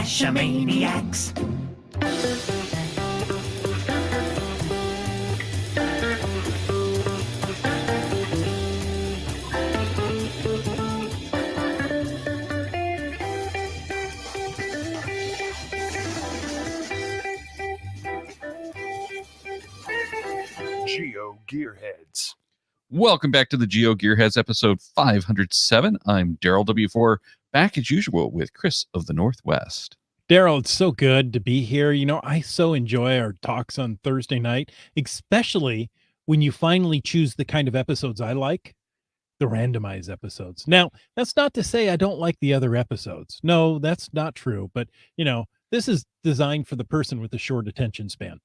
Geocachomaniacs. Geo Gearheads. Welcome back to the Geo Gearheads episode 507. I'm Daryl W4, back as usual with Chris of the Northwest. Daryl, it's so good to be here. You know, I so enjoy our talks on Thursday night, especially when you finally choose the kind of episodes I like, the randomized episodes. Now, that's not to say I don't like the other episodes. No, that's not true. But, you know, this is designed for the person with a short attention span.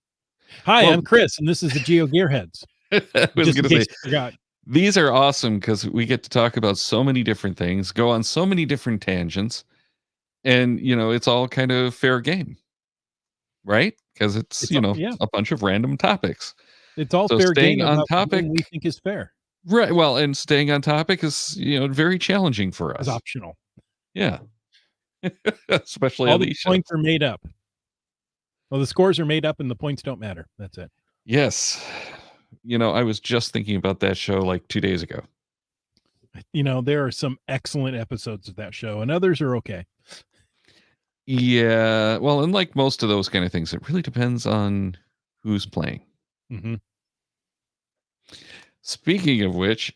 Hi, I'm Chris, and this is the Geo Gearheads. I was going to say, these are awesome because we get to talk about so many different things, go on so many different tangents, and, you know, it's all kind of fair game, right? Because it's you know, a bunch of random topics. It's all so fair staying game on topic we think is fair. Right. Well, and staying on topic is, you know, very challenging for us. It's optional. Yeah. Especially all on the these points shows. are made up. Well, the scores are made up and the points don't matter. That's it. Yes. You know, I was just thinking about that show like 2 days ago. You know, there are some excellent episodes of that show and others are okay. Yeah. Well, and like most of those kind of things, it really depends on who's playing. Mm-hmm. Speaking of which,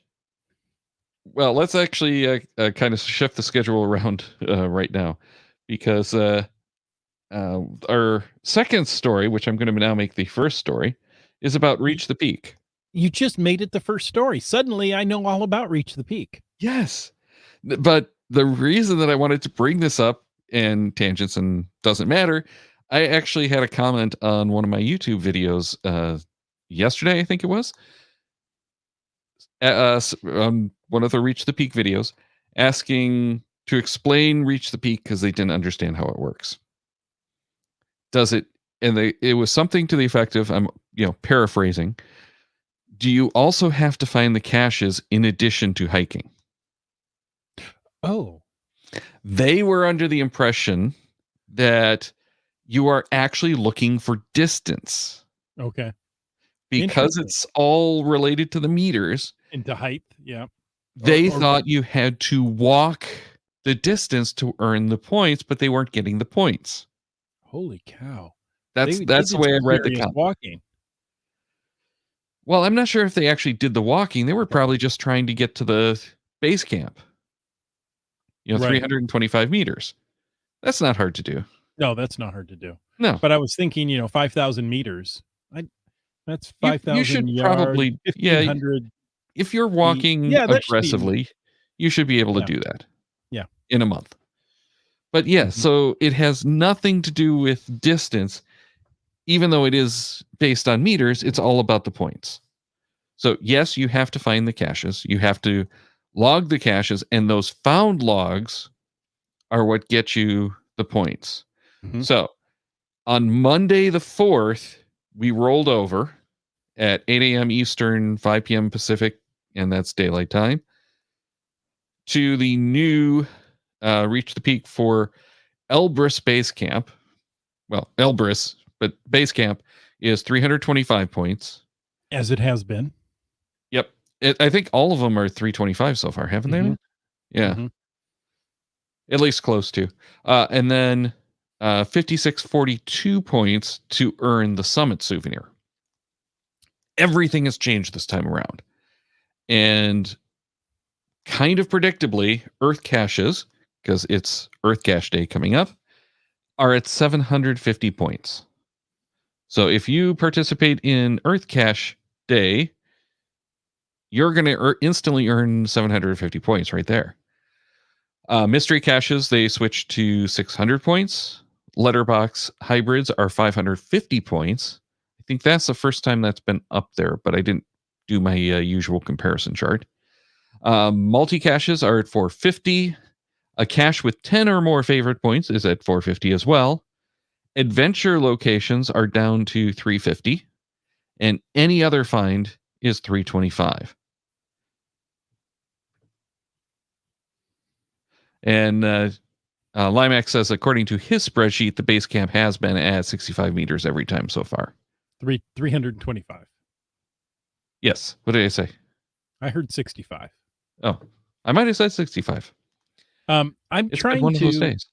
well, let's actually kind of shift the schedule around right now, because our second story, which I'm going to now make the first story, is about Reach the Peak. You just made it the first story. Suddenly, I know all about Reach the Peak. Yes. But the reason that I wanted to bring this up, and tangents and doesn't matter, I actually had a comment on one of my YouTube videos yesterday, I think it was, on one of the Reach the Peak videos, asking to explain Reach the Peak because they didn't understand how it works. Does it? And it was something to the effect of, I'm paraphrasing. Do you also have to find the caches in addition to hiking? Oh. They were under the impression that you are actually looking for distance. Okay. Because it's all related to the meters. Into height, yeah. They thought you had to walk the distance to earn the points, but they weren't getting the points. Holy cow. That's the way I read the comment. Walking. Well, I'm not sure if they actually did the walking. They were probably just trying to get to the base camp. 325 meters. That's not hard to do. No, that's not hard to do. No. But I was thinking, 5,000 meters. That's 5,000 you should yards, probably, 1,500. If you're walking aggressively, you should be able to do that. Yeah. In a month. But yeah, so it has nothing to do with distance. Even though it is based on meters, it's all about the points. So yes, you have to find the caches. You have to log the caches, and those found logs are what get you the points. Mm-hmm. So on Monday the 4th, we rolled over at 8 a.m. Eastern, 5 p.m. Pacific, and that's daylight time, to the new Reach the Peak for Elbrus Base Camp. Well, Elbrus, but base camp is 325 points. As it has been. Yep. I think all of them are 325 so far, haven't they? Yeah. Mm-hmm. At least close to. And then 5642 points to earn the summit souvenir. Everything has changed this time around. And kind of predictably, Earth caches, because it's Earth Cache Day coming up, are at 750 points. So if you participate in Earth Cache Day, you're going to instantly earn 750 points right there. Mystery caches, they switch to 600 points. Letterbox hybrids are 550 points. I think that's the first time that's been up there, but I didn't do my usual comparison chart. Multi-caches are at 450. A cache with 10 or more favorite points is at 450 as well. Adventure locations are down to 350. And any other find is 325. And Limax says, according to his spreadsheet, the base camp has been at 65 meters every time so far. 325. Yes. What did I say? I heard 65. Oh, I might have said 65. I'm It's been trying one of those days.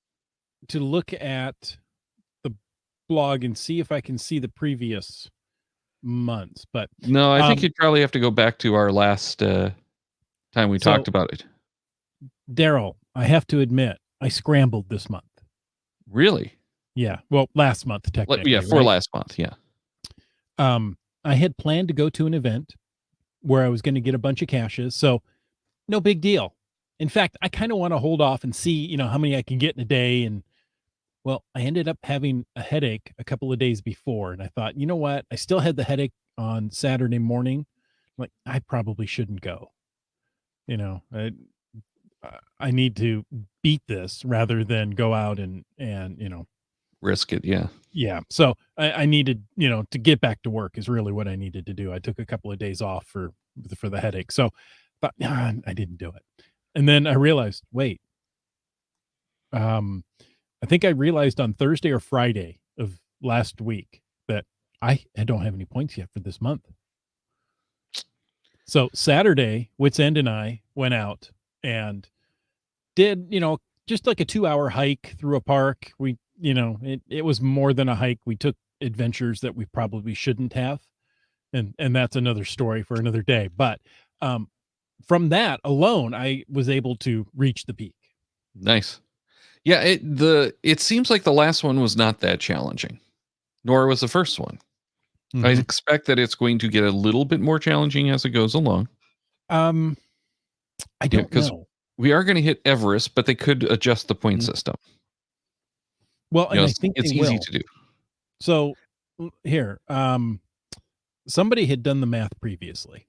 to look at the blog and see if I can see the previous months, but No, I think you'd probably have to go back to our last time we talked about it. Daryl, I have to admit, I scrambled this month. Really? Yeah. Well, last month, technically. Yeah, for last month. Yeah. I had planned to go to an event where I was going to get a bunch of caches. So no big deal. In fact, I kind of want to hold off and see, how many I can get in a day. And well, I ended up having a headache a couple of days before. And I thought, you know what? I still had the headache on Saturday morning. Like, I probably shouldn't go. I need to beat this rather than go out and risk it. Yeah. Yeah. So I needed, to get back to work is really what I needed to do. I took a couple of days off for the headache. So but I didn't do it. And then I realized, wait, I think I realized on Thursday or Friday of last week that I don't have any points yet for this month. So Saturday, Wits End and I went out and did, just like a 2-hour hike through a park. We, it was more than a hike. We took adventures that we probably shouldn't have. And that's another story for another day. But from that alone, I was able to reach the peak. Nice. Yeah. It seems like the last one was not that challenging, nor was the first one. Mm-hmm. I expect that it's going to get a little bit more challenging as it goes along. I don't know. We are going to hit Everest, but they could adjust the point system. Well, and I think it's easy to do. So here, somebody had done the math previously,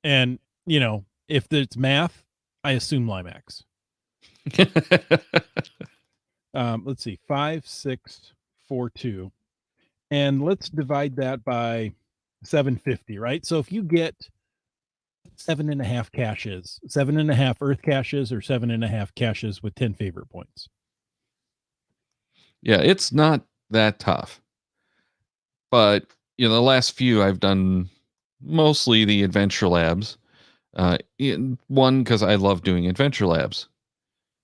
and if it's math, I assume Limax. Let's see, 5642, and let's divide that by 750, right? So if you get 7.5 caches, 7.5 Earth caches, or 7.5 caches with 10 favorite points. Yeah, it's not that tough. But, the last few I've done mostly the adventure labs. One, because I love doing adventure labs.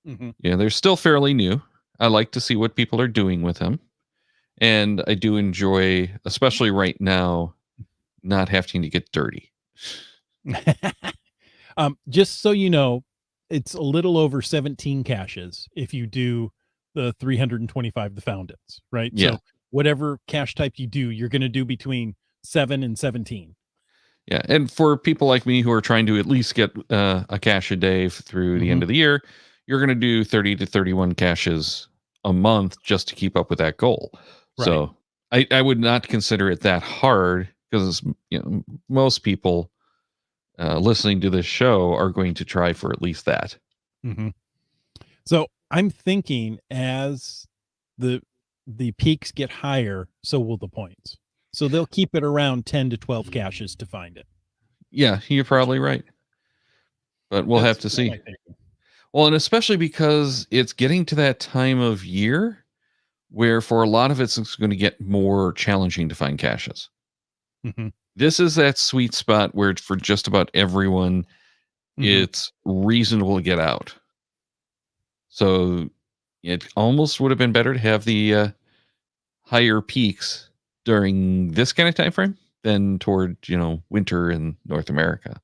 Mm-hmm. Yeah, they're still fairly new. I like to see what people are doing with them. And I do enjoy, especially right now, not having to get dirty. Just so you know, it's a little over 17 caches if you do the 325 the foundants, right? Yeah. So whatever cache type you do, you're going to do between 7 and 17. Yeah, and for people like me who are trying to at least get a cache a day through the end of the year, you're going to do 30 to 31 caches a month just to keep up with that goal. Right. So I would not consider it that hard because most people listening to this show are going to try for at least that. Mm-hmm. So I'm thinking as the peaks get higher, so will the points. So they'll keep it around 10 to 12 caches to find it. Yeah, you're probably right. But we'll have to see. Well, and especially because it's getting to that time of year where for a lot of it's going to get more challenging to find caches. Mm-hmm. This is that sweet spot where for just about everyone, it's reasonable to get out. So it almost would have been better to have the higher peaks during this kind of time frame than toward, winter in North America.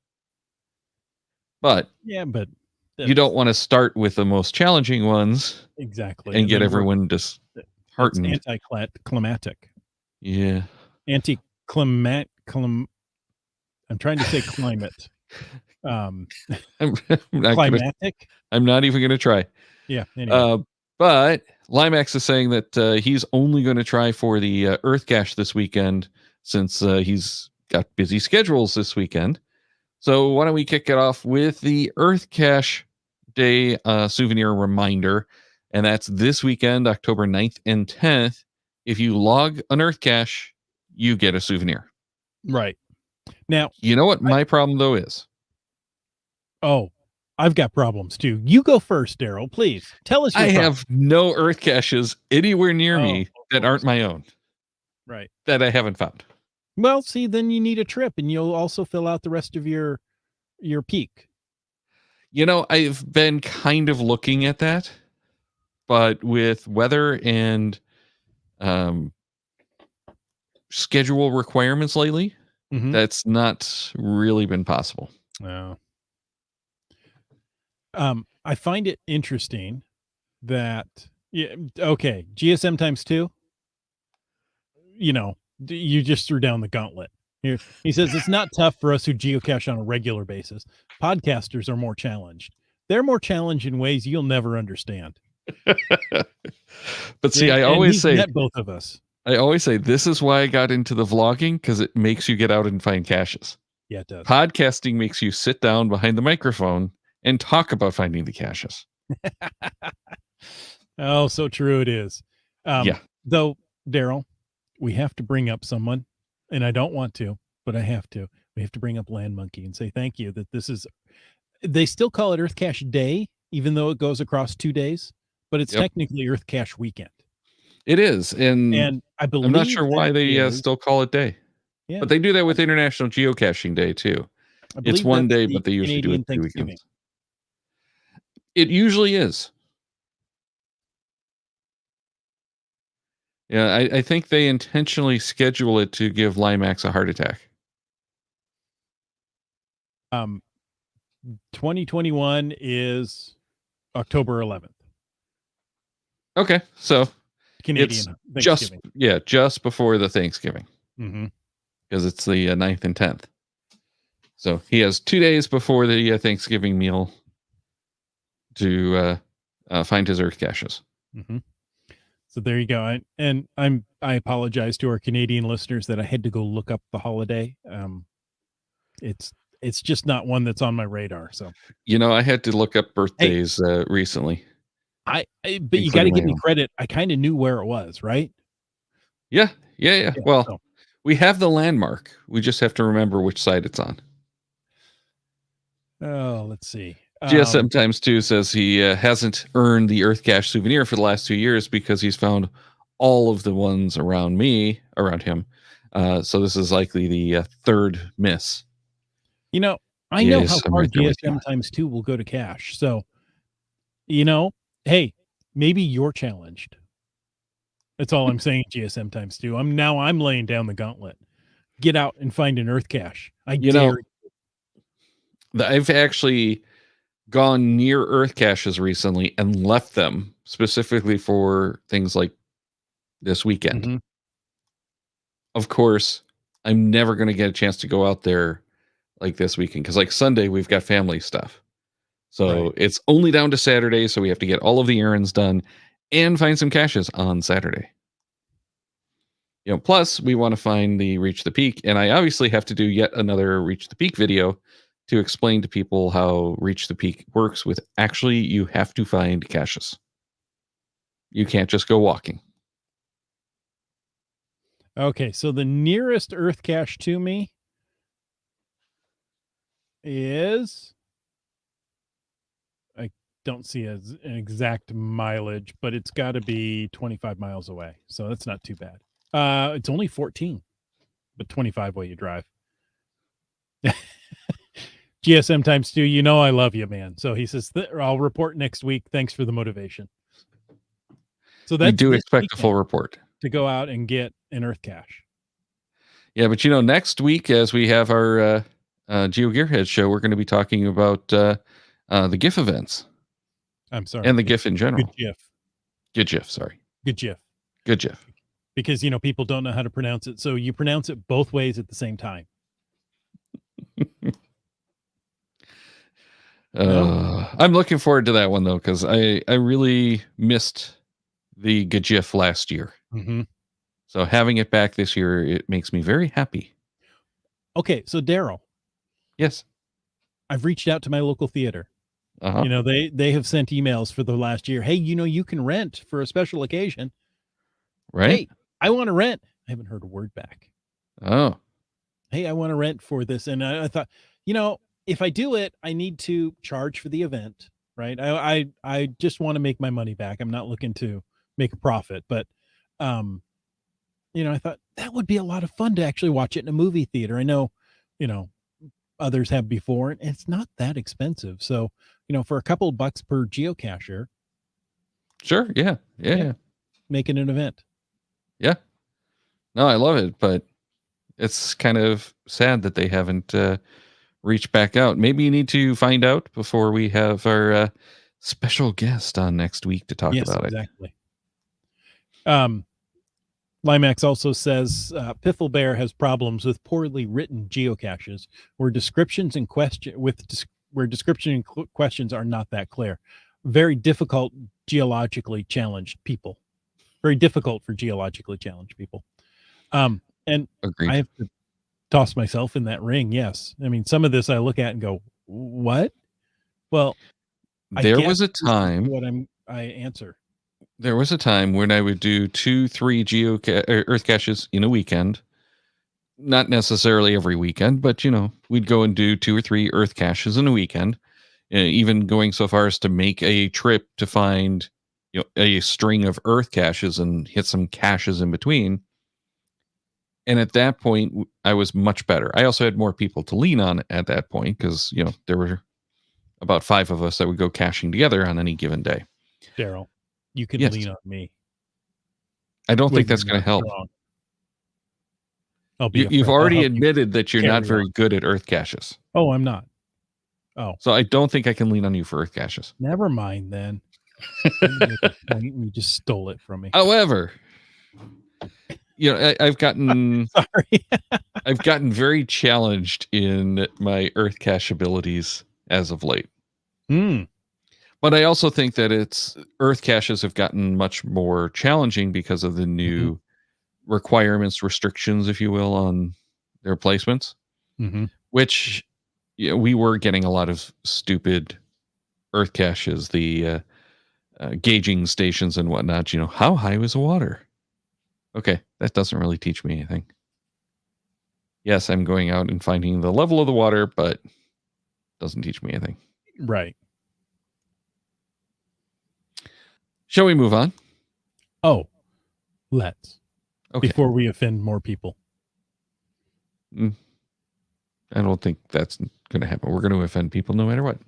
But you don't want to start with the most challenging ones. Exactly. And get everyone disheartened. It's anticlimactic. Yeah. I'm trying to say climate. Climatic? I'm not even going to try. Yeah. Anyway. But Limax is saying that he's only going to try for the Earth Cache this weekend since he's got busy schedules this weekend. So why don't we kick it off with the Earth Cache Day souvenir reminder. And that's this weekend, October 9th and 10th. If you log an Earth Cache, you get a souvenir. Right. Now, you know what my problem, though, is? Oh, I've got problems too. You go first, Daryl. Please tell us your I problem. have no earth caches anywhere near me of that aren't course. my own Right. that I haven't found. Well, see, then you need a trip, and you'll also fill out the rest of your peak. I've been kind of looking at that, but with weather and schedule requirements lately, that's not really been possible. No. I find it interesting that okay, GSM times 2. You just threw down the gauntlet. Here he says it's not tough for us who geocache on a regular basis. Podcasters are more challenged. They're more challenged in ways you'll never understand. But see, And he's met both of us. I always say this is why I got into the vlogging, because it makes you get out and find caches. Yeah, it does. Podcasting makes you sit down behind the microphone and talk about finding the caches. Oh, so true it is. Yeah. Though, Daryl, we have to bring up someone, and I don't want to, but I have to. We have to bring up Land Monkey and say thank you that this is. They still call it Earth Cache Day, even though it goes across 2 days, but it's technically Earth Cache Weekend. It is, and I believe I'm not sure why they still call it day. Yeah, but they do that with International Geocaching Day too. It's one day, but they usually do it 2 weekends. It usually is. Yeah, I think they intentionally schedule it to give Limax a heart attack. 2021 is October 11th. Okay, so Canadian it's just before the Thanksgiving. Because it's the 9th and 10th. So he has 2 days before the Thanksgiving meal to find his earth caches. So there you go. I apologize to our Canadian listeners that I had to go look up the holiday. It's just not one that's on my radar. So I had to look up birthdays recently. But you got to give me credit. I kind of knew where it was, right? Yeah. Well, we have the landmark. We just have to remember which side it's on. Oh, let's see. GSM times 2 says he hasn't earned the Earth Cache souvenir for the last 2 years because he's found all of the ones around him. So this is likely the third miss. I know how far GSM times 2 will go to cache. So, hey, maybe you're challenged. That's all I'm saying, GSM times 2. I'm laying down the gauntlet. Get out and find an earth cache. I dare you. I've actually gone near earth caches recently and left them specifically for things like this weekend. Of course, I'm never going to get a chance to go out there like this weekend because like Sunday we've got family stuff. So it's only down to Saturday, so we have to get all of the errands done and find some caches on Saturday. Plus we want to find the Reach the Peak, and I obviously have to do yet another Reach the Peak video to explain to people how Reach the Peak works with actually you have to find caches. You can't just go walking. Okay, so the nearest earth cache to me is, I don't see an exact mileage, but it's got to be 25 miles away. So that's not too bad. It's only 14, but 25 while you drive. GSM times 2, I love you, man. So he says, I'll report next week. Thanks for the motivation. So that's, we do expect a full report to go out and get an earth cache. Yeah, but next week, as we have our Geo Gearhead show, we're going to be talking about the GIF events. I'm sorry. And the GIF in general. Good GIF. Sorry. Good GIF. Good GIF. Because, people don't know how to pronounce it. So you pronounce it both ways at the same time. I'm looking forward to that one, though, because I really missed the GIF last year. So having it back this year, it makes me very happy. Okay, so Daryl. Yes. I've reached out to my local theater. They have sent emails for the last year. Hey, you can rent for a special occasion. Right. Hey, I want to rent. I haven't heard a word back. Oh. Hey, I want to rent for this. And I thought, if I do it, I need to charge for the event, right? I just want to make my money back. I'm not looking to make a profit, but I thought that would be a lot of fun to actually watch it in a movie theater. I know, you know, others have before, and it's not that expensive. So, for a couple of bucks per geocacher, Sure. Yeah. making an event. Yeah. No, I love it, but it's kind of sad that they haven't reached back out. Maybe you need to find out before we have our special guest on next week to talk about exactly. Limax also says Piffle Bear has problems with poorly written geocaches where descriptions and questions are not that clear. Very difficult geologically challenged people. Very difficult for geologically challenged people. And Agreed. I have to toss myself in that ring. Yes. I mean, some of this I look at and go, what? Well, there was a time I answer. There was a time when I would do 2-3 earth caches in a weekend. Not necessarily every weekend, but we'd go and do 2 or 3 earth caches in a weekend. Even going so far as to make a trip to find a string of earth caches and hit some caches in between. And at that point, I was much better. I also had more people to lean on at that point because there were about 5 of us that would go caching together on any given day. Daryl, you can lean on me. I don't think that's going to help. You've already admitted that you're not very good at earth caches. Oh, I'm not. Oh, so I don't think I can lean on you for earth caches. Never mind then. You just stole it from me. However, I've gotten sorry. I've gotten very challenged in my earth cache abilities as of late. But I also think that earth caches have gotten much more challenging because of the new requirements, restrictions, if you will, on their placements, which we were getting a lot of stupid earth caches, the gauging stations and whatnot. How high was the water? Okay, that doesn't really teach me anything. Yes, I'm going out and finding the level of the water, but doesn't teach me anything. Right. Shall we move on? Oh, let's. Okay. Before we offend more people. I don't think that's going to happen. We're going to offend people no matter what.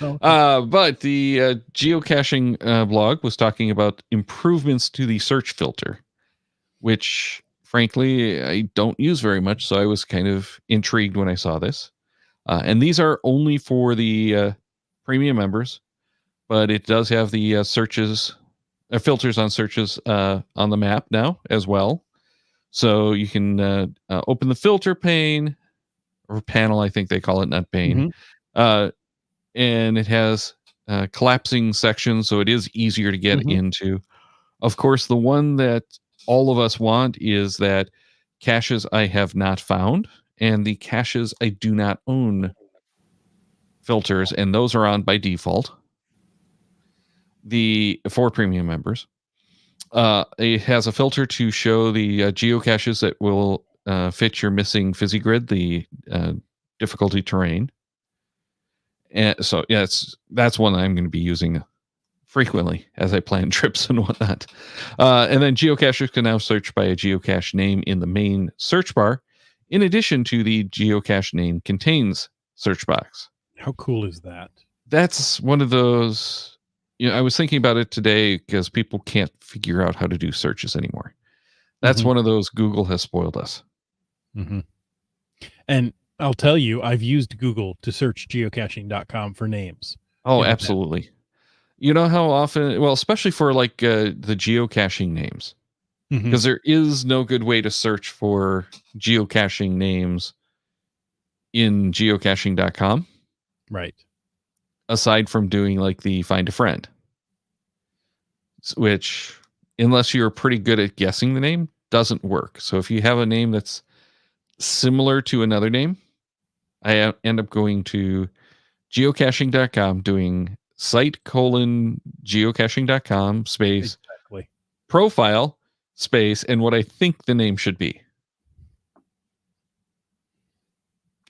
Okay. But the geocaching blog was talking about improvements to the search filter, which, frankly, I don't use very much. So I was kind of intrigued when I saw this. And these are only for the premium members, but it does have the filters on searches on the map now as well. So you can open the filter pane or panel, I think they call it, not pane. And it has collapsing sections, so it is easier to get into. Of course, the one that all of us want is that caches I have not found and the caches I do not own filters, and those are on by default. For premium members. It has a filter to show the geocaches that will fit your missing fizzy grid, the difficulty terrain. And so, that's one I'm going to be using frequently as I plan trips and whatnot. And then geocachers can now search by a geocache name in the main search bar, in addition to the geocache name contains search box. How cool is that? That's one of those. I was thinking about it today because people can't figure out how to do searches anymore. That's one of those Google has spoiled us. And I'll tell you, I've used Google to search geocaching.com for names. Oh, absolutely. You know how often, well, especially for like the geocaching names, because there is no good way to search for geocaching names in geocaching.com. Right. Aside from doing like the find a friend, which, unless you're pretty good at guessing the name, doesn't work. So if you have a name that's similar to another name, I end up going to geocaching.com, doing site:geocaching.com space profile space and what I think the name should be.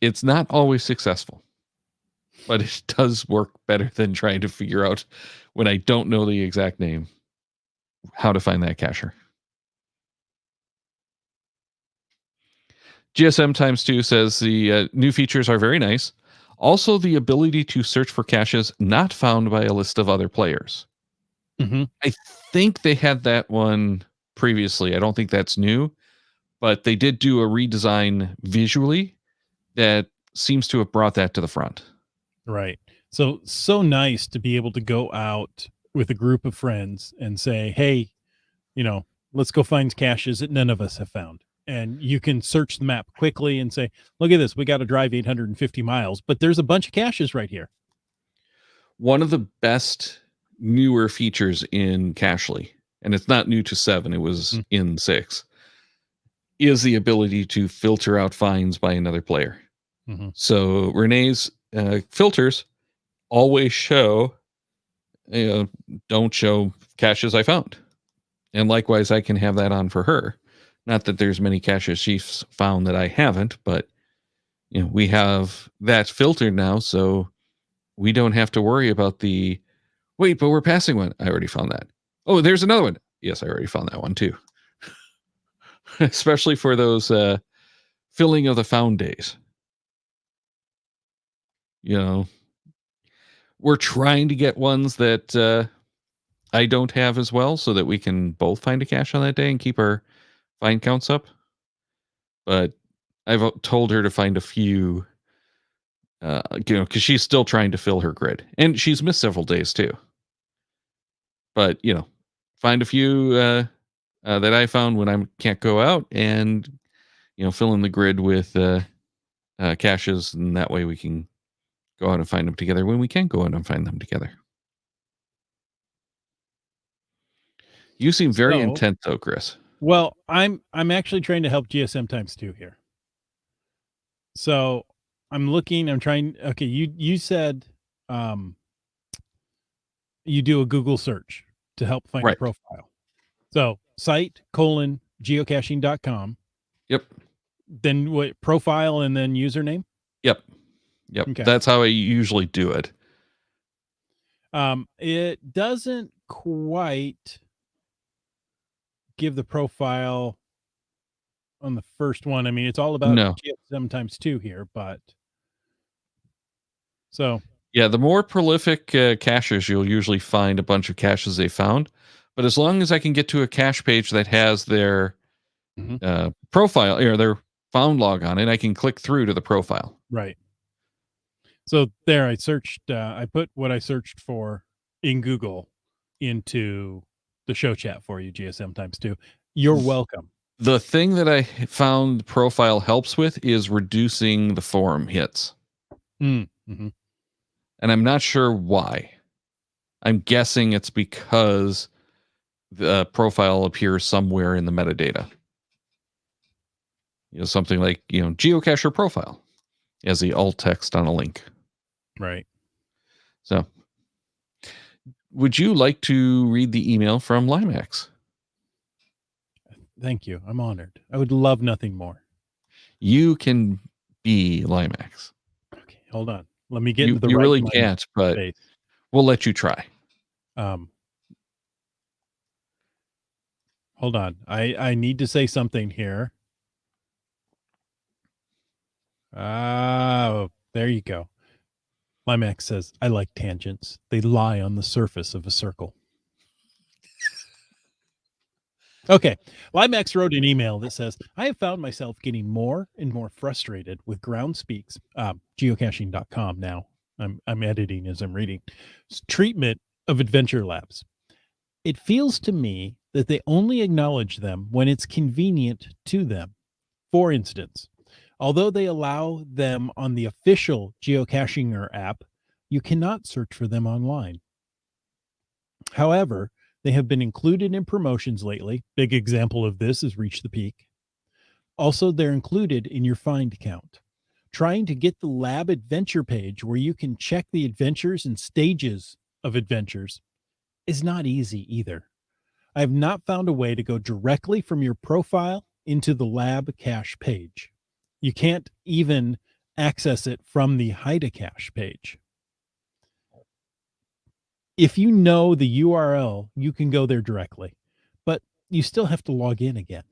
It's not always successful. but it does work better than trying to figure out, when I don't know the exact name, how to find that cacher. GSM times 2 says the new features are very nice. Also, the ability to search for caches not found by a list of other players. Mm-hmm. I think they had that one previously. I don't think that's new, but they did do a redesign visually that seems to have brought that to the front. Right. So nice to be able to go out with a group of friends and say, hey, let's go find caches that none of us have found. And you can search the map quickly and say, look at this. We got to drive 850 miles, but there's a bunch of caches right here. One of the best newer features in Cachely, and it's not new to 7, it was in 6, is the ability to filter out finds by another player. Mm-hmm. So Renee's filters always show, don't show caches I found. And likewise, I can have that on for her. Not that there's many caches she's found that I haven't, but we have that filtered now, so we don't have to worry about the, wait, but we're passing one. I already found that. Oh, there's another one. Yes, I already found that one too. Especially for those filling of the found days. We're trying to get ones that I don't have as well, so that we can both find a cache on that day and keep our find counts up. But I've told her to find a few, because she's still trying to fill her grid, and she's missed several days too. But find a few that I found when I can't go out, and fill in the grid with caches, and that way we can go out and find them together when we can go out and find them together. You seem very intent, though, Chris. Well, I'm actually trying to help GSM times 2 here. So I'm trying. Okay, you said you do a Google search to help find a profile. So site:geocaching.com. Yep. Then what, profile and then username? Yep. Okay. That's how I usually do it. It doesn't quite give the profile on the first one. I mean, it's all about GSM times 2 here, but so yeah, the more prolific cachers, you'll usually find a bunch of caches they found. But as long as I can get to a cache page that has their profile or their found log on it, I can click through to the profile. Right. So there, I searched. I put what I searched for in Google into the show chat for you, GSM times 2. You're welcome. The thing that I found profile helps with is reducing the forum hits. Mm-hmm. And I'm not sure why. I'm guessing it's because the profile appears somewhere in the metadata. Something like, geocacher profile as the alt text on a link. Right. So, would you like to read the email from Limax? Thank you. I'm honored. I would love nothing more. You can be Limax. Okay, hold on. Let me get into the You right really can't, but space. We'll let you try. Hold on. I need to say something here. Oh, there you go. Limax says, I like tangents. They lie on the surface of a circle. Okay. Limax wrote an email that says, I have found myself getting more and more frustrated with Groundspeak's geocaching.com now. I'm editing as I'm reading. Treatment of adventure labs. It feels to me that they only acknowledge them when it's convenient to them. For instance, although they allow them on the official Geocachinger app, you cannot search for them online. However, they have been included in promotions lately. Big example of this is Reach the Peak. Also, they're included in your find count. Trying to get the lab adventure page where you can check the adventures and stages of adventures is not easy either. I have not found a way to go directly from your profile into the lab cache page. You can't even access it from the hide a cache page. if you know the URL, you can go there directly, but you still have to log in again.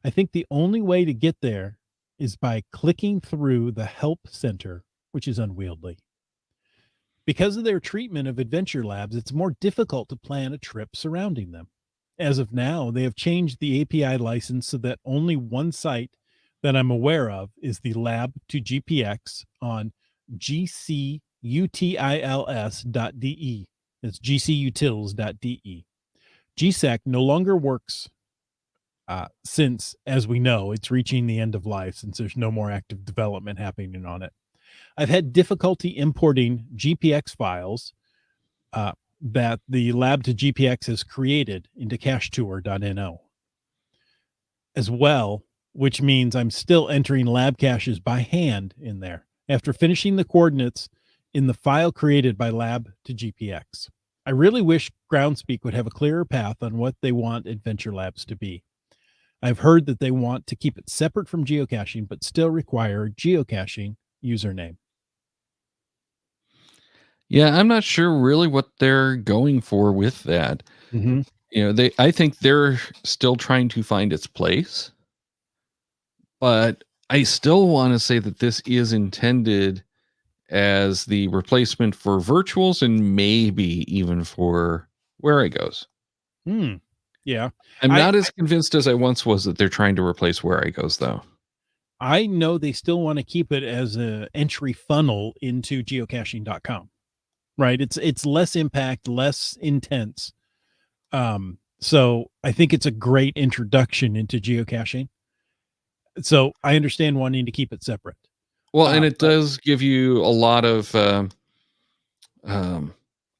I think the only way to get there is by clicking through the help center, which is unwieldy. Because of their treatment of adventure labs, it's more difficult to plan a trip surrounding them. As of now, they have changed the API license so that only one site that I'm aware of is the lab to GPX on gcutils.de. It's gcutils.de. GSAC no longer works since, as we know, it's reaching the end of life since there's no more active development happening on it. I've had difficulty importing GPX files that the lab to GPX has created into cachetour.no as well, which means I'm still entering lab caches by hand in there after finishing the coordinates in the file created by lab to GPX. I really wish Groundspeak would have a clearer path on what they want adventure labs to be. I've heard that they want to keep it separate from geocaching, but still require a geocaching username. Yeah, I'm not sure really what they're going for with that. Mm-hmm. I think they're still trying to find its place, but I still want to say that this is intended as the replacement for virtuals and maybe even for Where I Goes. Yeah. I'm not as convinced as I once was that they're trying to replace Where I Goes, though. I know they still want to keep it as an entry funnel into geocaching.com. Right. It's less impact, less intense. So I think it's a great introduction into geocaching. So I understand wanting to keep it separate. Well, and it does give you a lot of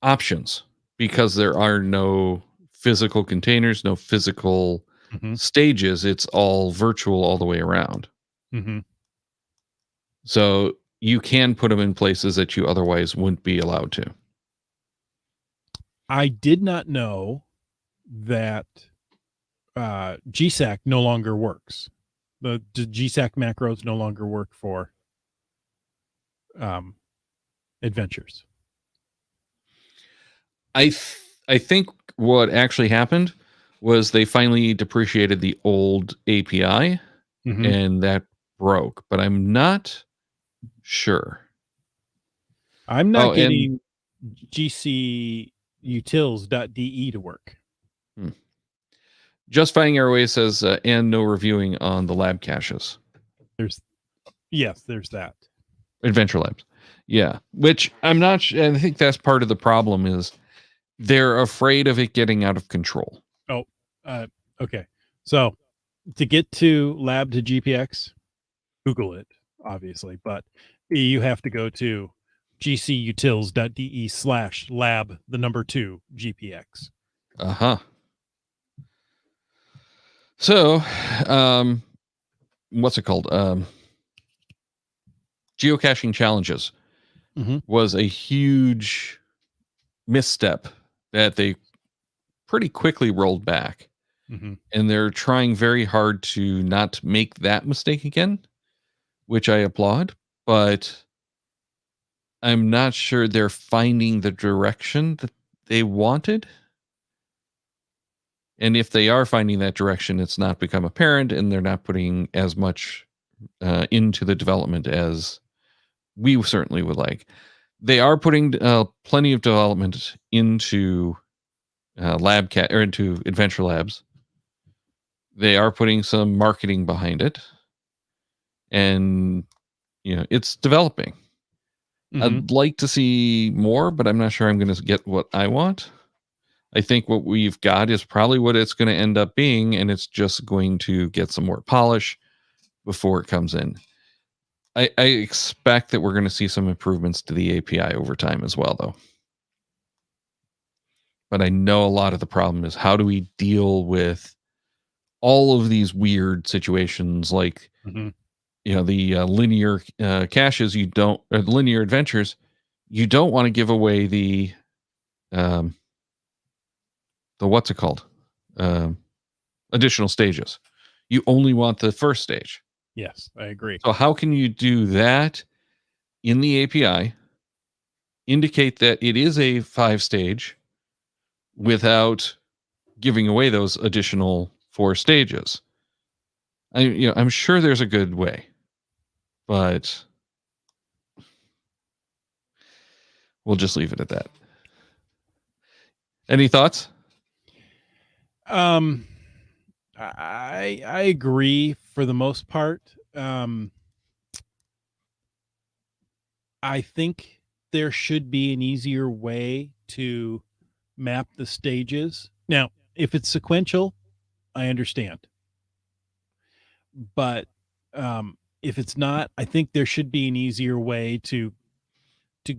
options because there are no physical containers, no physical stages. It's all virtual all the way around. Mm-hmm. So you can put them in places that you otherwise wouldn't be allowed to. I did not know that GSAC no longer works. The GSAC macros no longer work for adventures. I think what actually happened was they finally depreciated the old API and that broke, but I'm not sure. I'm not getting gcutils.de to work. Justifying Airway says, and no reviewing on the lab caches. There's that. Adventure Labs. Yeah. Which I'm not, I think that's part of the problem is they're afraid of it getting out of control. Oh, okay. So to get to lab to GPX, Google it, obviously, but you have to go to gcutils.de/lab2 GPX. Uh-huh. So, what's it called? Geocaching challenges was a huge misstep that they pretty quickly rolled back. And they're trying very hard to not make that mistake again, which I applaud, but I'm not sure they're finding the direction that they wanted. And if they are finding that direction, it's not become apparent and they're not putting as much into the development as we certainly would like. They are putting plenty of development into into Adventure Labs. They are putting some marketing behind it, and it's developing. I'd like to see more, but I'm not sure I'm going to get what I want. I think what we've got is probably what it's going to end up being, and it's just going to get some more polish before it comes in. I expect that we're going to see some improvements to the API over time as well, though. But I know a lot of the problem is how do we deal with all of these weird situations like, the linear caches or the linear adventures. You don't want to give away the what's it called? Additional stages. You only want the first stage. Yes, I agree. So how can you do that in the API indicate that it is a 5-stage without giving away those additional 4 stages. I'm sure there's a good way, but we'll just leave it at that. Any thoughts? I agree for the most part. I think there should be an easier way to map the stages. Now, if it's sequential, I understand. But if it's not, I think there should be an easier way to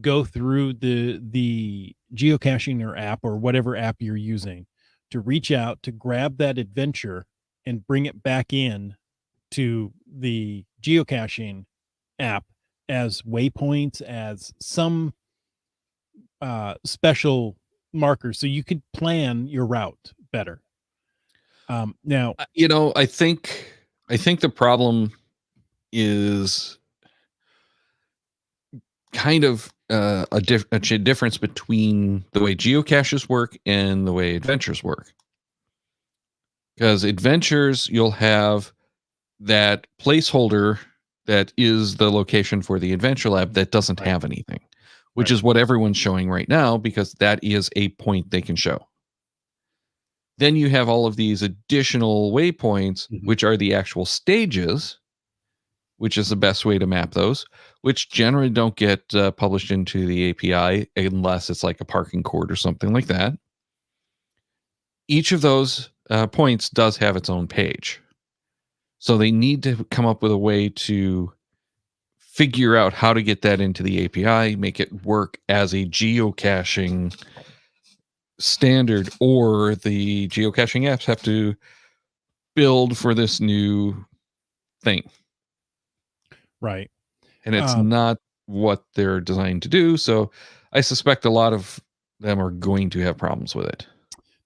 go through the geocaching or app or whatever app you're using to reach out to grab that adventure and bring it back in to the geocaching app as waypoints, as some special markers, so you could plan your route better. Now, I think the problem is kind of a difference between the way geocaches work and the way adventures work. Because adventures, you'll have that placeholder that is the location for the adventure lab that doesn't have anything, which is what everyone's showing right now, because that is a point they can show. Then you have all of these additional waypoints, which are the actual stages, which is the best way to map those, which generally don't get published into the API unless it's like a parking court or something like that. Each of those points does have its own page. So they need to come up with a way to figure out how to get that into the API, make it work as a geocaching standard, or the geocaching apps have to build for this new thing. Right. And it's not what they're designed to do. So I suspect a lot of them are going to have problems with it.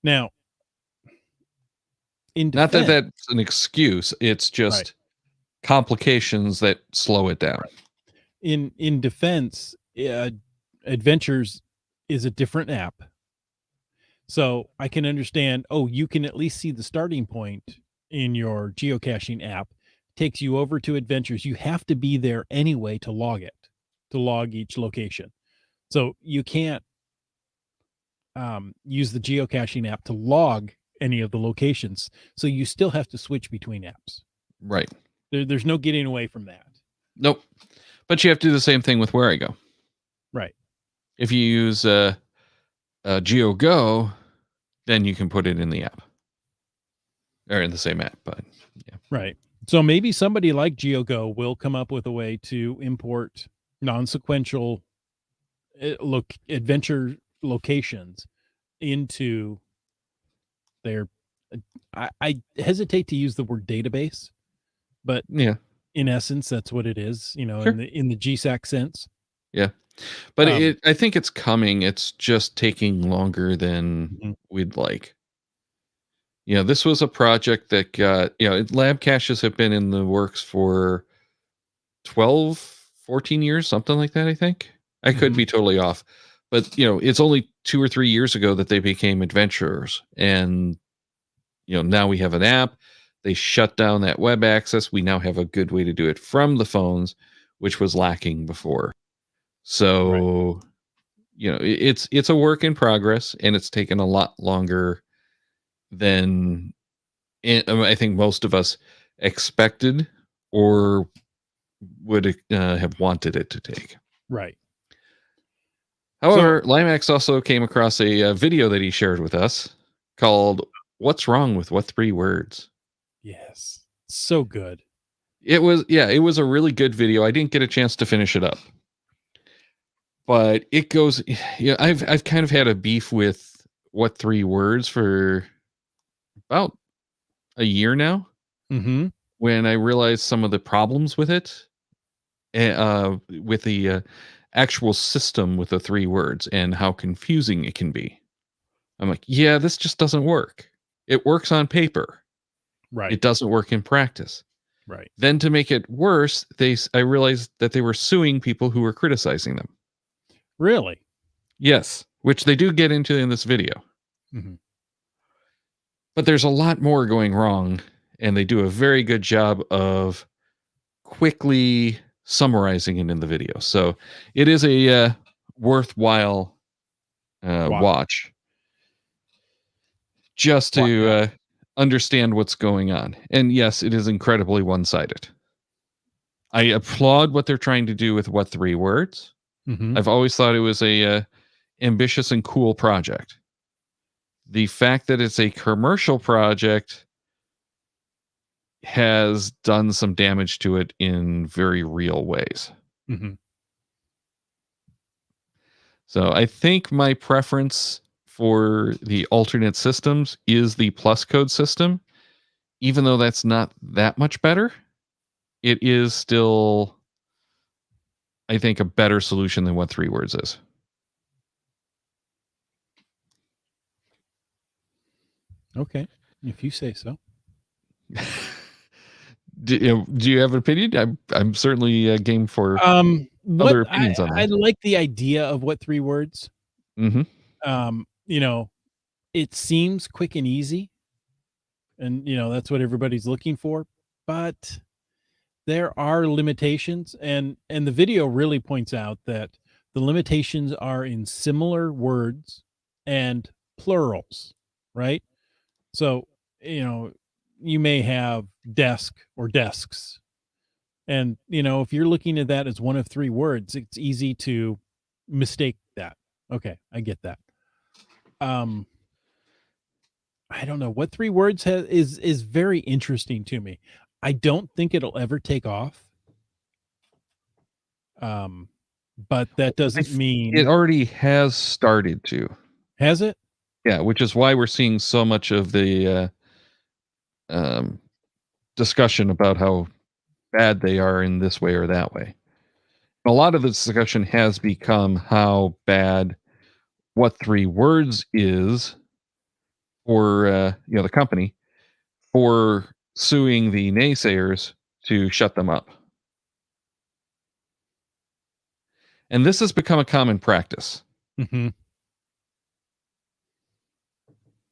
Now, not that that's an excuse. It's just complications that slow it down. In defense, Adventures is a different app. So I can understand, you can at least see the starting point in your geocaching app. Takes you over to Adventures. You have to be there anyway to log it, to log each location. So you can't use the geocaching app to log any of the locations. So you still have to switch between apps. Right. There's no getting away from that. Nope. But you have to do the same thing with Where I Go. Right. If you use GeoGo, then you can put it in the app. Or in the same app, but yeah. Right. So maybe somebody like GeoGo will come up with a way to import non-sequential adventure locations into their... I hesitate to use the word database, but yeah, in essence, that's what it is, sure. in the GSAC sense. Yeah. But I think it's coming. It's just taking longer than we'd like. This was a project that got, lab caches have been in the works for 12, 14 years, something like that, I think. I could be totally off. But, it's only 2 or 3 years ago that they became adventurers. And, now we have an app. They shut down that web access. We now have a good way to do it from the phones, which was lacking before. So, it's a work in progress, and it's taken a lot longer than I think most of us expected or would have wanted it to take. Right. However, Limax also came across a video that he shared with us called "What's Wrong with What 3 Words?" Yes. So good. It was a really good video. I didn't get a chance to finish it up. But it goes, I've kind of had a beef with What 3 Words for about a year now. When I realized some of the problems with it, with the actual system with the 3 words and how confusing it can be. I'm like, this just doesn't work. It works on paper. Right. It doesn't work in practice. Right. Then to make it worse, I realized that they were suing people who were criticizing them. Really? Yes, which they do get into in this video. Mm-hmm. But there's a lot more going wrong, and they do a very good job of quickly summarizing it in the video. So it is a worthwhile watch just to understand what's going on. And yes, it is incredibly one-sided. I applaud what they're trying to do with what 3 words. Mm-hmm. I've always thought it was a ambitious and cool project. The fact that it's a commercial project has done some damage to it in very real ways. Mm-hmm. So I think my preference for the alternate systems is the plus code system. Even though that's not that much better, it is still, I think, a better solution than what 3 words is. Okay, if you say so. Do you have an opinion? I'm certainly game for other opinions on that. I like the idea of what 3 words. Mm-hmm. It seems quick and easy, and that's what everybody's looking for. But there are limitations, and the video really points out that the limitations are in similar words and plurals, right? So, you may have desk or desks. And, if you're looking at that as one of 3 words, it's easy to mistake that. Okay, I get that. I don't know what 3 words is very interesting to me. I don't think it'll ever take off. But that doesn't mean it already has started to. Has it? Yeah, which is why we're seeing so much of the discussion about how bad they are in this way or that way. A lot of the discussion has become how bad what 3 words is for the company for suing the naysayers to shut them up. And this has become a common practice. Mm-hmm.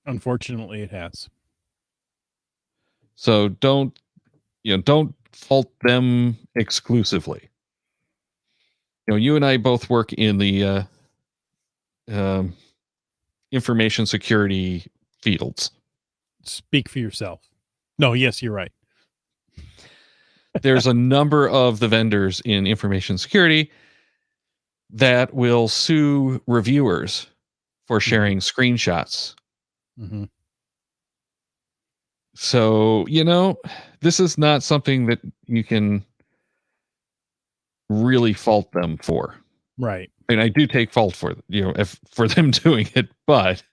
Unfortunately, it has. So don't fault them exclusively. You and I both work in the information security fields. Speak for yourself. No, yes, you're right. There's a number of the vendors in information security that will sue reviewers for sharing screenshots. Mm-hmm. So, this is not something that you can really fault them for. Right. And I do take fault for for them doing it, but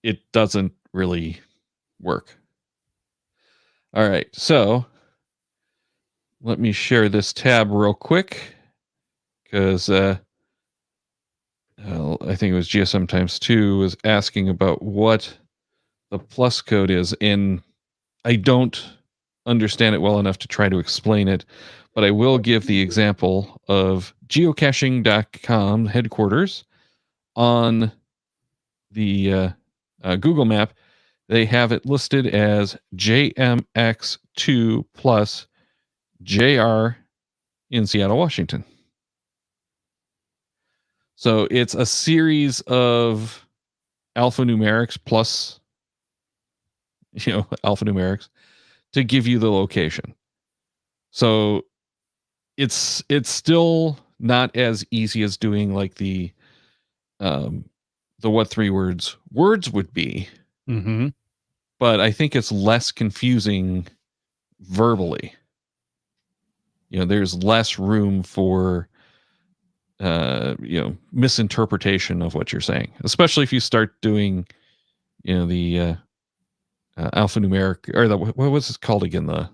it doesn't really work. All right, so let me share this tab real quick because I think it was GSM times 2 was asking about what the plus code is, and I don't understand it well enough to try to explain it, but I will give the example of geocaching.com headquarters on the Google map. They have it listed as JMX2 plus JR in Seattle, Washington. So it's a series of alphanumerics plus, alphanumerics to give you the location. So it's still not as easy as doing like the what 3 words would be. Mm-hmm. But I think it's less confusing verbally. There's less room for misinterpretation of what you're saying, especially if you start doing the alphanumeric, or what was it called again, the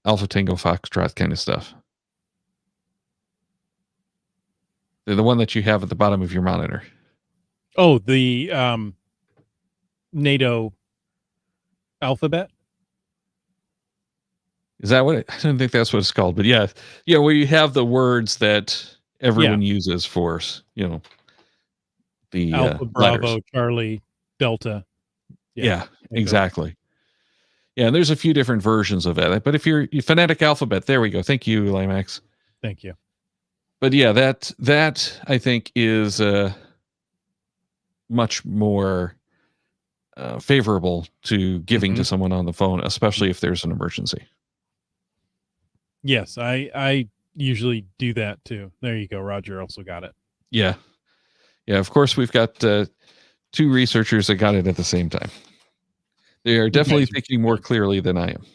Alpha Tango Foxtrot kind of stuff. They're the one that you have at the bottom of your monitor. Oh, the NATO alphabet. Is that what I don't think that's what it's called, but yeah, where you have the words that everyone uses for, the Alpha, Bravo, letters. Charlie, Delta. Yeah, exactly. Yeah, and there's a few different versions of it. But if you're phonetic alphabet, there we go. Thank you, Limax. Thank you. But yeah, that I think is much more favorable to giving to someone on the phone, especially if there's an emergency. Yes, I usually do that too. There you go. Roger also got it. Yeah. Yeah, of course, we've got two researchers that got it at the same time. They are definitely thinking more clearly than I am.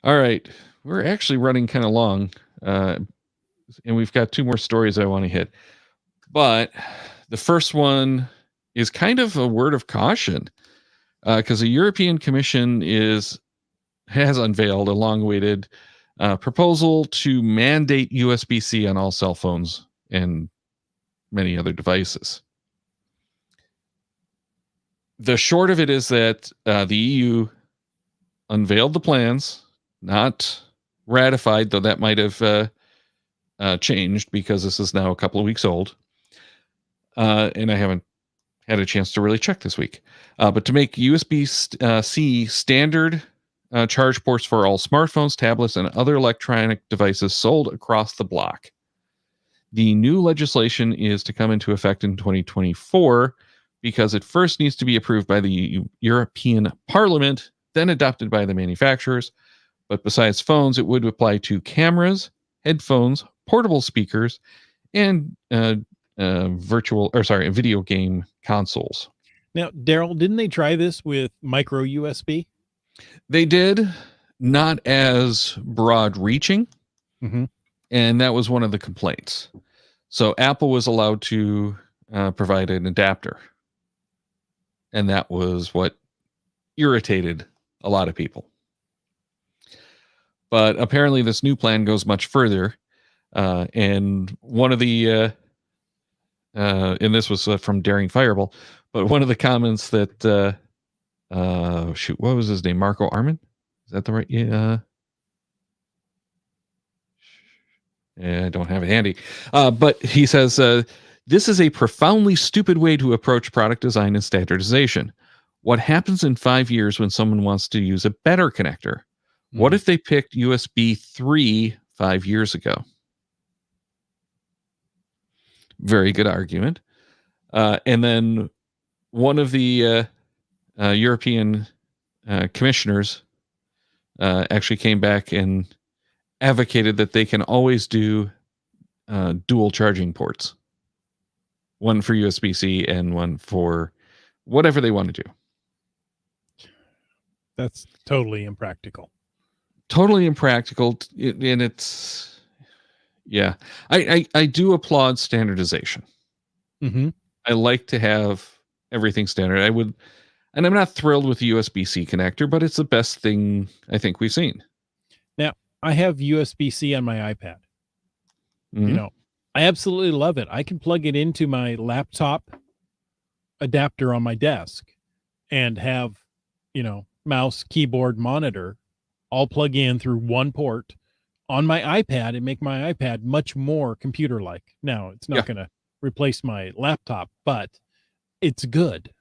All right. We're actually running kind of long, and we've got two more stories I want to hit. But the first one is kind of a word of caution, because the European Commission has unveiled a long-awaited proposal to mandate USB-C on all cell phones and many other devices. The short of it is that the EU unveiled the plans, not ratified, though that might have changed because this is now a couple of weeks old. And I haven't had a chance to really check this week. But to make USB-C standard charge ports for all smartphones, tablets, and other electronic devices sold across the bloc. The new legislation is to come into effect in 2024 because it first needs to be approved by the European Parliament, then adopted by the manufacturers. But besides phones, it would apply to cameras, headphones, portable speakers, and video game consoles. Now, Daryl, didn't they try this with micro USB? They did, not as broad reaching. And that was one of the complaints. So Apple was allowed to provide an adapter. And that was what irritated a lot of people. But apparently this new plan goes much further. And one of the, and this was from Daring Fireball, but one of the comments that, what was his name? Marco Arman? Is that the right? Yeah. I don't have it handy. But he says, this is a profoundly stupid way to approach product design and standardization. What happens in 5 years when someone wants to use a better connector? What if they picked USB 3 5 years ago? Very good argument. And then one of the European commissioners actually came back and advocated that they can always do dual charging ports. One for USB-C and one for whatever they want to do. That's totally impractical. Totally impractical. And it's, yeah. I do applaud standardization. I like to have everything standard. And I'm not thrilled with the USB-C connector, but it's the best thing I think we've seen. Now, I have USB-C on my iPad. You know, I absolutely love it. I can plug it into my laptop adapter on my desk and have, mouse, keyboard, monitor all plug in through one port on my iPad and make my iPad much more computer-like. Now, it's not going to replace my laptop, but it's good,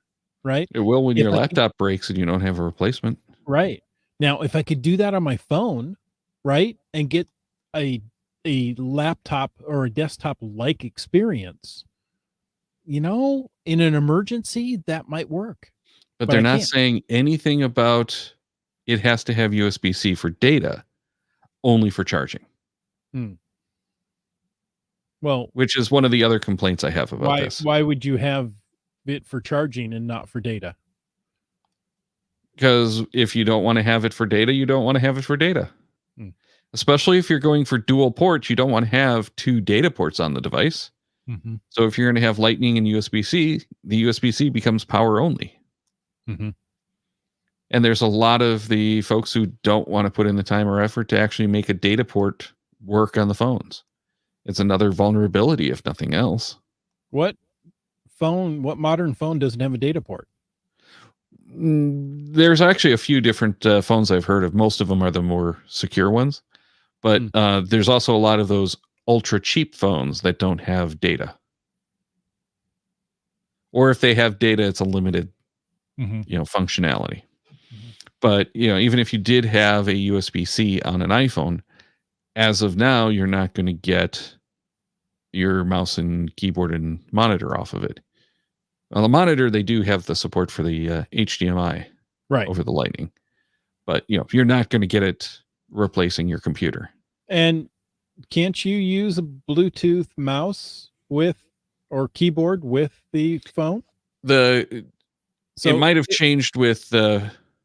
right? It will when your laptop breaks and you don't have a replacement. Right. Now, if I could do that on my phone, right, and get a laptop or a desktop-like experience, in an emergency, that might work. But they're not saying anything about it has to have USB-C for data, only for charging. Well, which is one of the other complaints I have about this. Why would you have it for charging and not for data? Because if you don't want to have it for data, you don't want to have it for data. Especially if you're going for dual ports, you don't want to have two data ports on the device. So if you're going to have Lightning and USB-C, the USB-C becomes power only. And there's a lot of the folks who don't want to put in the time or effort to actually make a data port work on the phones. It's another vulnerability, if nothing else. What modern phone doesn't have a data port? There's actually a few different phones I've heard of. Most of them are the more secure ones. But there's also a lot of those ultra cheap phones that don't have data. Or if they have data, it's a limited, functionality. But, even if you did have a USB-C on an iPhone, as of now, you're not going to get your mouse and keyboard and monitor off of it. On the monitor, they do have the support for the HDMI over the Lightning. But, you're not going to get it replacing your computer. And can't you use a Bluetooth mouse or keyboard with the phone? It might have changed with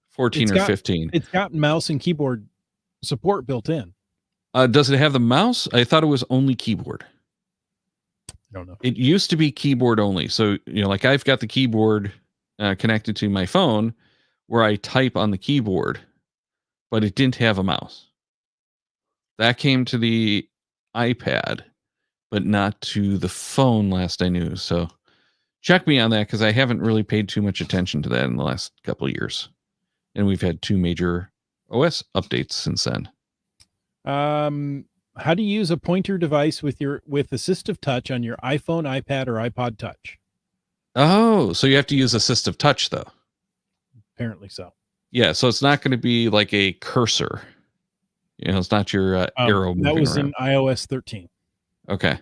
14 or 15. It's got mouse and keyboard support built in. Does it have the mouse? I thought it was only keyboard. I don't know. It used to be keyboard only. So, like I've got the keyboard connected to my phone where I type on the keyboard, but it didn't have a mouse. That came to the iPad, but not to the phone last I knew. So check me on that, because I haven't really paid too much attention to that in the last couple of years. And we've had 2 major OS updates since then. How do you use a pointer device with Assistivetouch on your iPhone, iPad, or iPod Touch? Oh, so you have to use Assistivetouch, though. Apparently so. Yeah, so it's not going to be like a cursor. It's not your arrow moving That was around. in iOS 13. Okay.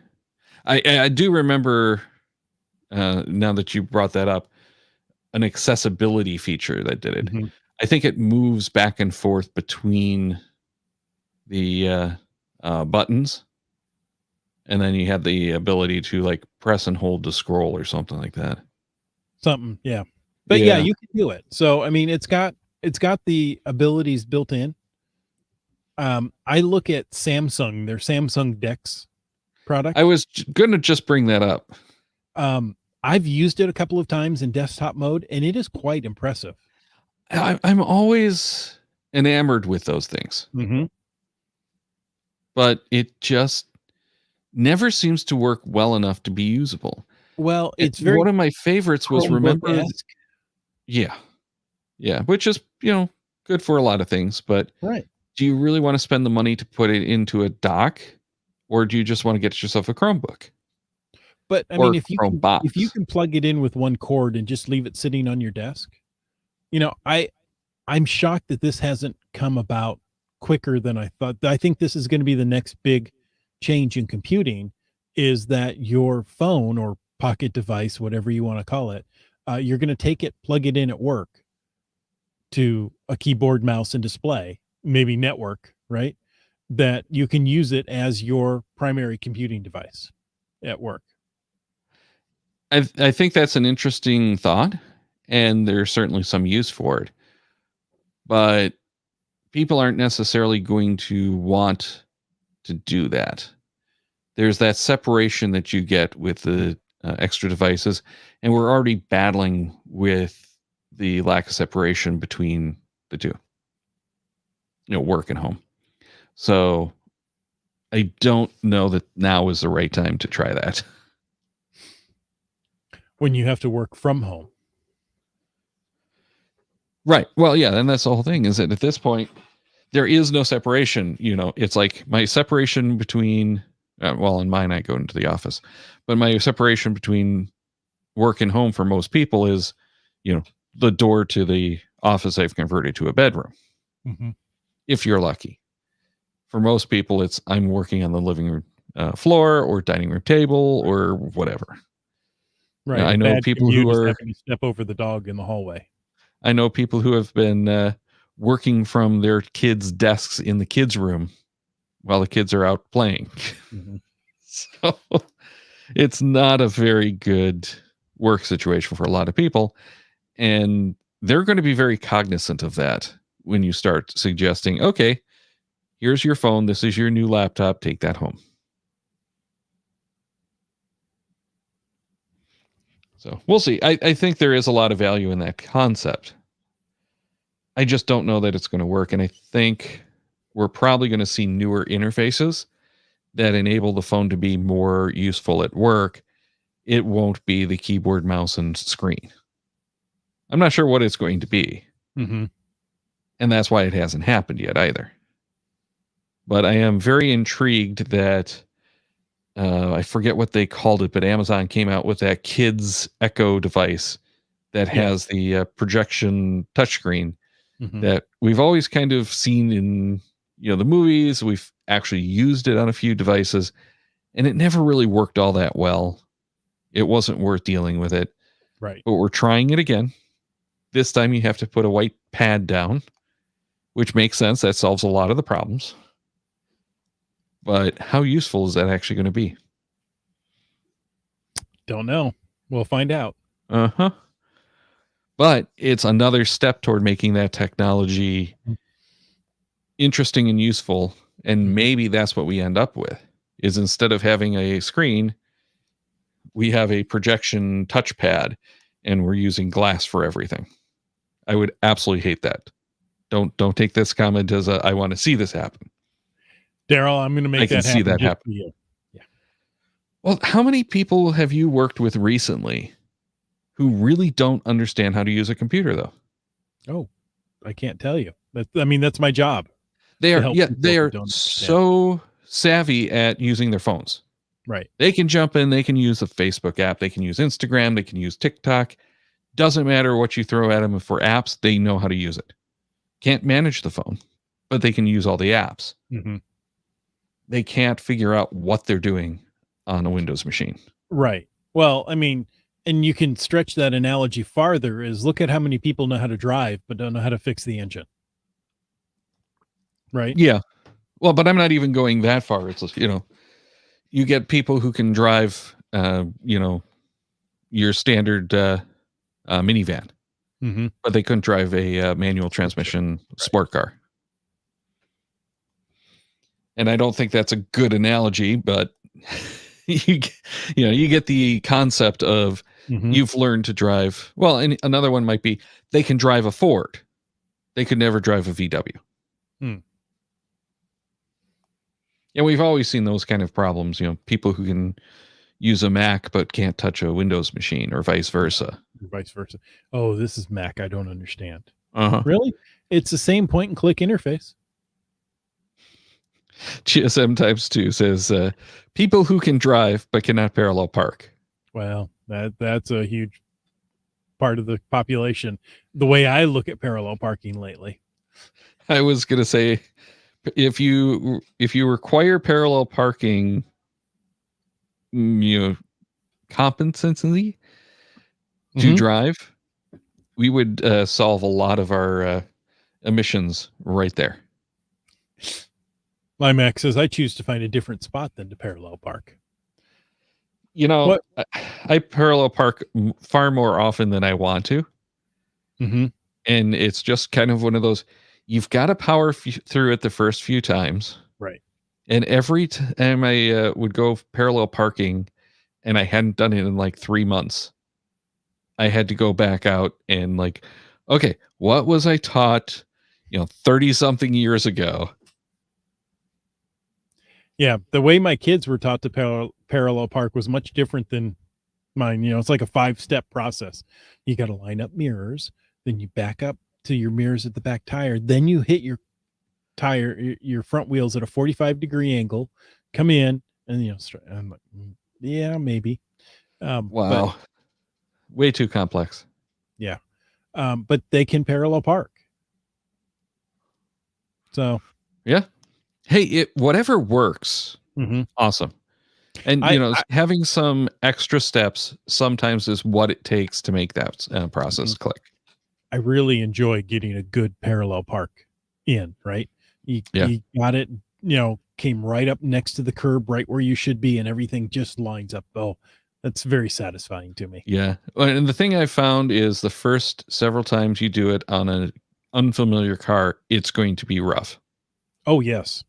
I do remember, now that you brought that up, an accessibility feature that did it. Mm-hmm. I think it moves back and forth between the buttons, and then you have the ability to like press and hold to scroll or something like that. Yeah. But yeah, you can do it. So I mean, it's got the abilities built in. I look at Samsung, their Samsung Dex product. I was going to just bring that up. I've used it a couple of times in desktop mode, and it is quite impressive. I'm always enamored with those things. Mm-hmm. But it just never seems to work well enough to be usable. Well, it's very one of my favorites was, remember? Yeah, which is good for a lot of things. But do you really want to spend the money to put it into a dock, or do you just want to get yourself a Chromebook? But I mean, if you can plug it in with one cord and just leave it sitting on your desk, I'm shocked that this hasn't come about quicker than I thought. I think this is going to be the next big change in computing, is that your phone or pocket device, whatever you want to call it, you're going to take it, plug it in at work to a keyboard, mouse, and display, maybe network, right? That you can use it as your primary computing device at work. I think that's an interesting thought, and there's certainly some use for it. But people aren't necessarily going to want to do that. There's that separation that you get with the extra devices, and we're already battling with the lack of separation between the two, work and home. So I don't know that now is the right time to try that. When you have to work from home. Right. Well, yeah, and that's the whole thing, is that at this point, there is no separation. It's like my separation between, in mine, I go into the office, but my separation between work and home for most people is, the door to the office I've converted to a bedroom. Mm-hmm. If you're lucky. For most people, it's I'm working on the living room floor or dining room table or whatever. Right. I know people who are having to step over the dog in the hallway. I know people who have been working from their kids' desks in the kids' room while the kids are out playing. Mm-hmm. So it's not a very good work situation for a lot of people. And they're going to be very cognizant of that when you start suggesting, okay, here's your phone. This is your new laptop. Take that home. So we'll see. I think there is a lot of value in that concept. I just don't know that it's going to work. And I think we're probably going to see newer interfaces that enable the phone to be more useful at work. It won't be the keyboard, mouse, and screen. I'm not sure what it's going to be. Mm-hmm. And that's why it hasn't happened yet either. But I am very intrigued that I forget what they called it, but Amazon came out with that kids Echo device that has the projection touchscreen that we've always kind of seen in the movies. We've actually used it on a few devices, and it never really worked all that well. It wasn't worth dealing with it. Right. But we're trying it again. This time you have to put a white pad down, which makes sense. That solves a lot of the problems. But how useful is that actually going to be? Don't know. We'll find out. Uh-huh. But it's another step toward making that technology interesting and useful. And maybe that's what we end up with, is instead of having a screen, we have a projection touchpad and we're using glass for everything. I would absolutely hate that. Don't take this comment as I want to see this happen. Daryl, I'm going to make that happen. I can see that happen. For you. Yeah. Well, how many people have you worked with recently who really don't understand how to use a computer, though? Oh, I can't tell you. That's my job. They are so savvy at using their phones. Right. They can jump in, they can use the Facebook app, they can use Instagram, they can use TikTok. Doesn't matter what you throw at them for apps, they know how to use it. Can't manage the phone, but they can use all the apps. Mm-hmm. They can't figure out what they're doing on a Windows machine. Right. Well, and you can stretch that analogy farther is look at how many people know how to drive, but don't know how to fix the engine. Right. Yeah. Well, but I'm not even going that far. It's, you get people who can drive, your standard minivan, but they couldn't drive a manual transmission sport car. And I don't think that's a good analogy, but you get the concept of you've learned to drive. Well, and another one might be they can drive a Ford. They could never drive a VW. And we've always seen those kind of problems, people who can use a Mac but can't touch a Windows machine or vice versa. Oh, this is Mac. I don't understand. Really? It's the same point and click interface. GSM times 2 says people who can drive but cannot parallel park. Well, that's a huge part of the population. The way I look at parallel parking lately. I was going to say, if you require parallel parking, competency to drive, we would solve a lot of our emissions right there. My Mac says I choose to find a different spot than to parallel park. I parallel park far more often than I want to. And it's just kind of one of those, you've got to power through it the first few times. Right. And every time I would go parallel parking and I hadn't done it in like 3 months, I had to go back out and okay, what was I taught, 30 something years ago? Yeah. The way my kids were taught to parallel park was much different than mine. It's like a 5-step process. You got to line up mirrors, then you back up to your mirrors at the back tire. Then you hit your tire, your front wheels at a 45-degree angle, come in and, I'm like, yeah, maybe. Wow. But, way too complex. Yeah. But they can parallel park. So, yeah. Hey, whatever works. Awesome. And, having some extra steps sometimes is what it takes to make that process click. I really enjoy getting a good parallel park in, right? You got it, came right up next to the curb, right where you should be, and everything just lines up. Oh, that's very satisfying to me. Yeah. And the thing I found is the first several times you do it on an unfamiliar car, it's going to be rough. Oh, yes.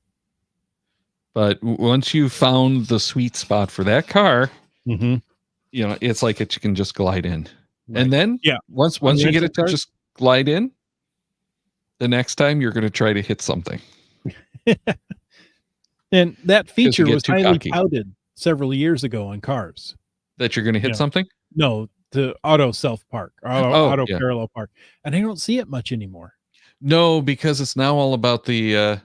But once you found the sweet spot for that car, it's like you can just glide in. Right. And then once you get it to just glide in, the next time you're going to try to hit something. And that feature was highly touted several years ago on cars. That you're going to hit something? No, the auto self-park, auto parallel park. And I don't see it much anymore. No, because it's now all about the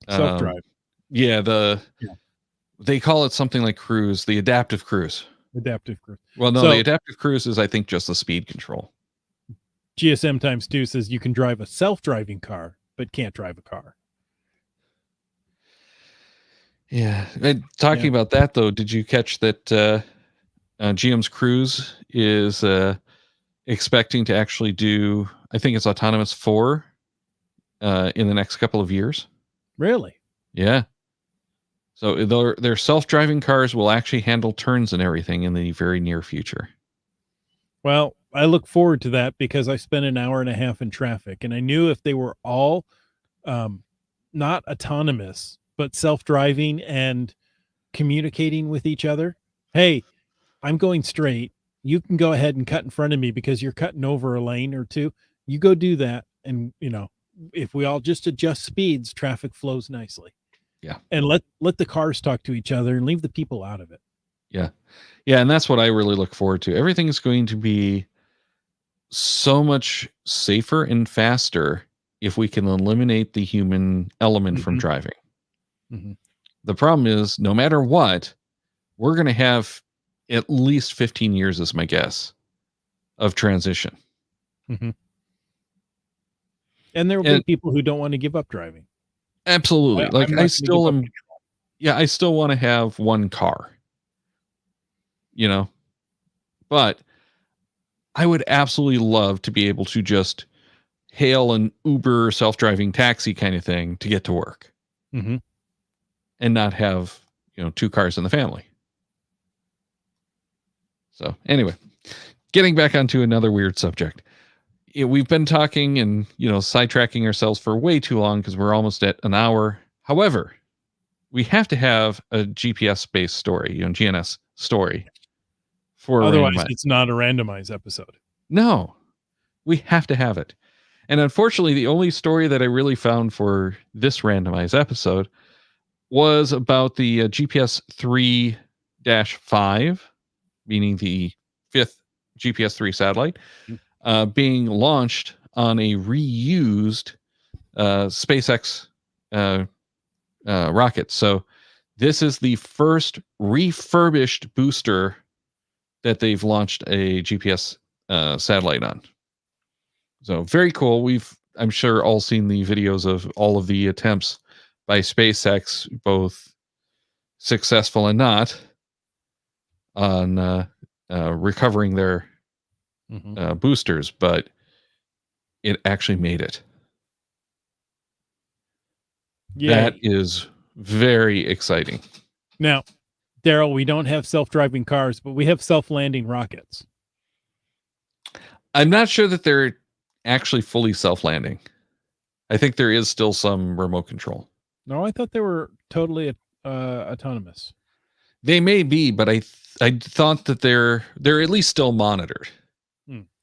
self-drive. Yeah, Yeah. they call it something like cruise, the adaptive cruise. Adaptive cruise. Well, no, So- the adaptive cruise is, I think, just the speed control. GSM times 2 says you can drive a self-driving car, but can't drive a car. Yeah. Talking about that, though, did you catch that GM's Cruise is expecting to actually do, I think it's Autonomous 4 in the next couple of years? Really? Yeah. So their self-driving cars will actually handle turns and everything in the very near future. Well, I look forward to that because I spent an hour and a half in traffic, and I knew if they were all not autonomous, but self-driving and communicating with each other. Hey, I'm going straight. You can go ahead and cut in front of me because you're cutting over a lane or two. You go do that. And, if we all just adjust speeds, traffic flows nicely. Yeah. And let the cars talk to each other and leave the people out of it. Yeah. Yeah. And that's what I really look forward to. Everything is going to be so much safer and faster if we can eliminate the human element from driving. Mm-hmm. The problem is, no matter what, we're going to have at least 15 years, is my guess, of transition. Mm-hmm. And there will be people who don't want to give up driving. Absolutely. I still am. Yeah, I still want to have one car. But I would absolutely love to be able to just hail an Uber self-driving taxi kind of thing to get to work. Mm-hmm. And not have, two cars in the family. So anyway, getting back onto another weird subject. We've been talking and, sidetracking ourselves for way too long because we're almost at an hour. However, we have to have a GPS-based story, GNS story. Otherwise, it's not a randomized episode. No, we have to have it. And unfortunately, the only story that I really found for this randomized episode was about the GPS 3-5, meaning the 5th GPS 3 satellite, being launched on a reused SpaceX rocket. So this is the first refurbished booster that they've launched a GPS satellite on. So very cool. I'm sure, all seen the videos of all of the attempts by SpaceX, both successful and not, on recovering their boosters, but it actually made it. Yeah. That is very exciting. Now, Daryl, we don't have self-driving cars, but we have self-landing rockets. I'm not sure that they're actually fully self-landing. I think there is still some remote control. No, I thought they were totally autonomous. They may be, but I thought that they're at least still monitored.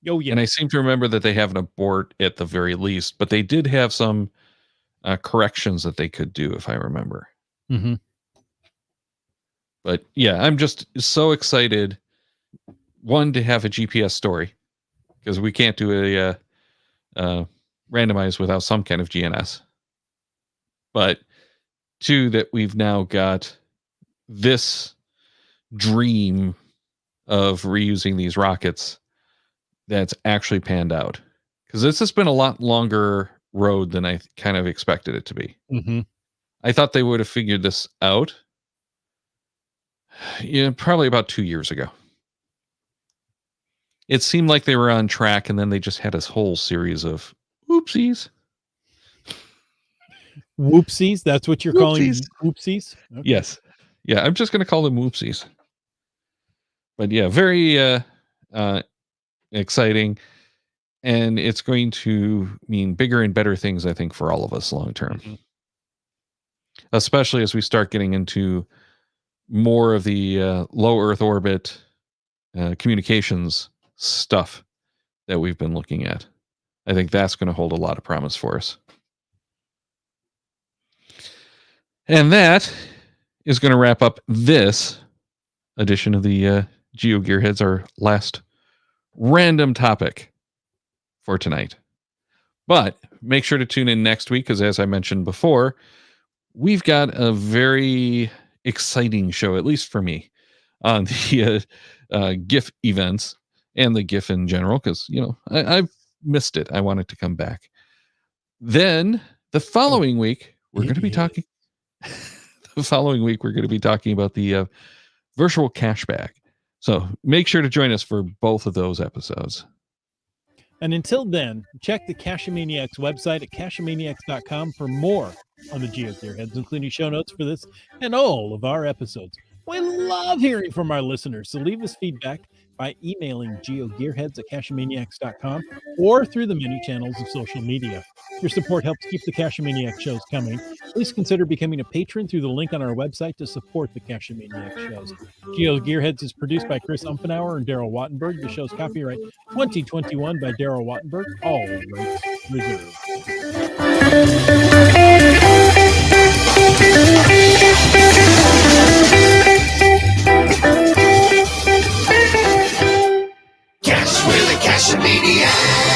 Oh yeah. And I seem to remember that they have an abort at the very least, but they did have some corrections that they could do, if I remember. Mm-hmm. But yeah, I'm just so excited. One, to have a GPS story, because we can't do a randomize without some kind of GNS. But two, that we've now got this dream of reusing these rockets that's actually panned out. Because this has been a lot longer road than I kind of expected it to be. Mm-hmm. I thought they would have figured this out. Yeah, probably about 2 years ago. It seemed like they were on track, and then they just had this whole series of whoopsies. Whoopsies? That's what you're calling whoopsies? Okay. Yes. Yeah, I'm just going to call them whoopsies. But yeah, very exciting. And it's going to mean bigger and better things, I think, for all of us long term. Mm-hmm. Especially as we start getting into more of the low Earth orbit communications stuff that we've been looking at. I think that's going to hold a lot of promise for us. And that is going to wrap up this edition of the Geo Gearheads, our last random topic for tonight. But make sure to tune in next week, because as I mentioned before, we've got a very exciting show, at least for me, on the GIF events and the GIF in general, because, I've missed it. I want it to come back. Then the following week, we're going to be talking. The following week, we're going to be talking about the virtual cashback. So make sure to join us for both of those episodes. And until then, check the Cacheamaniacs website at cacheamaniacs.com for more on the GeoGearheads, including show notes for this and all of our episodes. We love hearing from our listeners, so leave us feedback by emailing geogearheads at cacheamaniacs.com or through the many channels of social media. Your support helps keep the Cacheamaniac shows coming. Please consider becoming a patron through the link on our website to support the Cacheamaniac shows. GeoGearheads is produced by Chris Umfenauer and Daryl Wattenberg. The show's copyright 2021 by Daryl Wattenberg. All rights reserved. Cache with a Cacheamaniac.